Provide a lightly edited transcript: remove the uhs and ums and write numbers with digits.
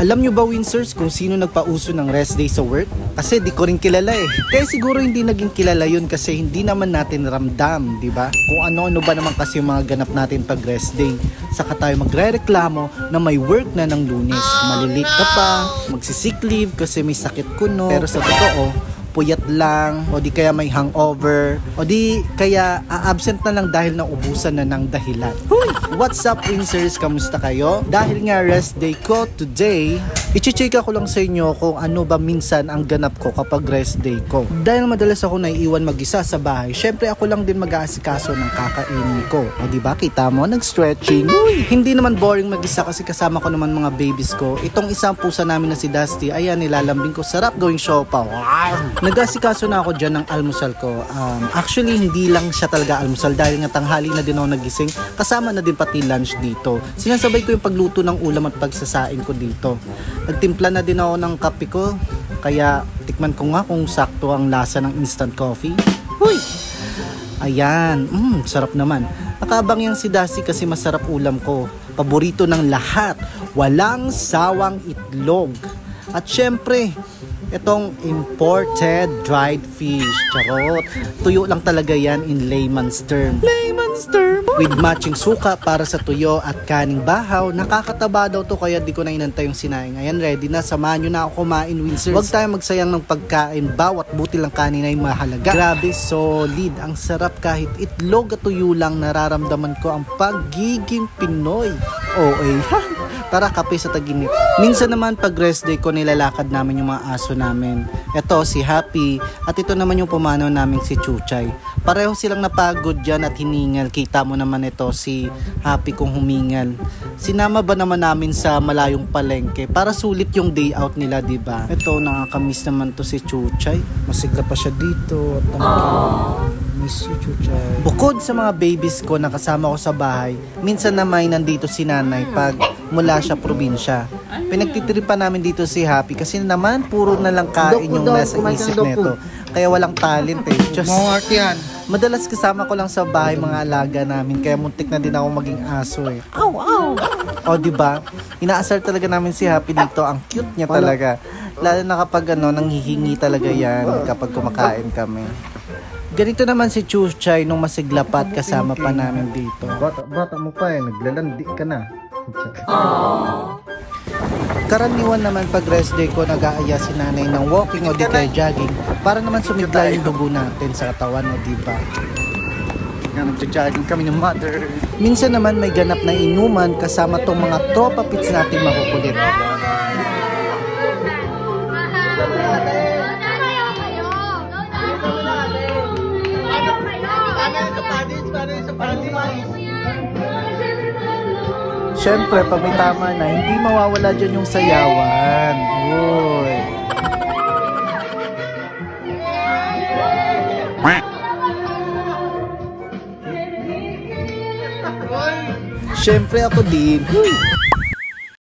Alam nyo ba, Winsers, kung sino nagpauso ng rest day sa work? Kasi di ko rin kilala eh. Kaya siguro hindi naging kilala yun kasi hindi naman natin ramdam, di ba? Kung ano-ano ba naman kasi yung mga ganap natin pag rest day. Saka tayo magre-reklamo na may work na ng Lunes. Malilate ka pa, magsisick leave kasi may sakit kuno. Pero sa totoo, puyat lang, o di kaya may hangover, o di kaya absent na lang dahil naubusan na ng dahilan. What's up, Winsers? Kamusta kayo? Dahil nga rest day ko today, i-check ko lang sa inyo kung ano ba minsan ang ganap ko kapag rest day ko. Dahil madalas ako naiiwan mag-isa sa bahay, syempre ako lang din mag-aasikaso ng kakainin ko. O diba, kita mo, nag-stretching. Hindi naman boring mag-isa kasi kasama ko naman mga babies ko. Itong isang pusa namin na si Dusty, ayan, nilalambing ko. Sarap gawing siopaw. Nag-asikaso na ako dyan ng almusal ko. Actually, hindi lang siya talaga almusal dahil nga tanghali na din ako nagising. Kasama na din pati lunch dito. Sinasabay ko yung pagluto ng ulam at pagsasain ko dito. Nagtimpla na din ako ng kape ko. Kaya tikman ko nga kung sakto ang lasa ng instant coffee. Huy! Ayan, sarap naman. Nakabang yung si Dasi kasi masarap ulam ko. Paborito ng lahat. Walang sawang itlog. At syempre, itong imported dried fish. Charot. Tuyo lang talaga yan in layman's term. Layman's term? With matching suka para sa tuyo at kaning bahaw. Nakakataba daw to kaya di ko na inantay yung sinaing. Ayan, ready na. Samahan nyo na ako kumain, Winsers. Huwag tayo magsayang ng pagkain. Bawat buti lang kanin ay mahalaga. Grabe, solid. Ang sarap kahit itlog at tuyo lang. Nararamdaman ko ang pagiging Pinoy. Tara, kape sa taginip. Minsan naman pag rest day ko, nilalakad namin yung mga aso namin. Ito si Happy at ito naman yung pumanaw namin si Chuchay. Pareho silang napagod dyan at hiningal. Kita mo naman ito si Happy kung humingal. Sinama ba naman namin sa malayong palengke para sulit yung day out nila, diba? Ito, nakakamiss naman to si Chuchay. Masigla pa siya dito. Miss you, Chuchay. Bukod sa mga babies ko na kasama ko sa bahay, minsan na may nandito si nanay pag mula siya probinsya. Pinagtitripan namin dito si Happy kasi naman puro na lang kain yung nasa isip nito. Kaya walang talent eh. Just, madalas kasama ko lang sa bahay mga alaga namin kaya muntik na din ako maging aso eh. O diba? Inaasar talaga namin si Happy dito. Ang cute niya talaga. Lalo na kapag nanghihingi talaga yan kapag kumakain kami. Ganito naman si Chuchay nung masiglapat kasama pa namin dito. Bata mo pa eh, naglalandi ka na. Karaniwan naman pag rest day ko nag-aaya si nanay ng walking o di kaya jogging para naman sumigla yung dugo natin sa katawan o diba. Nag-jogging kami ng mother. Minsan naman may ganap na inuman kasama tong mga tropa pits natin makukulit. Siyempre, pag may tama na, hindi mawawala dyan yung sayawan. Uy. Siyempre ako din.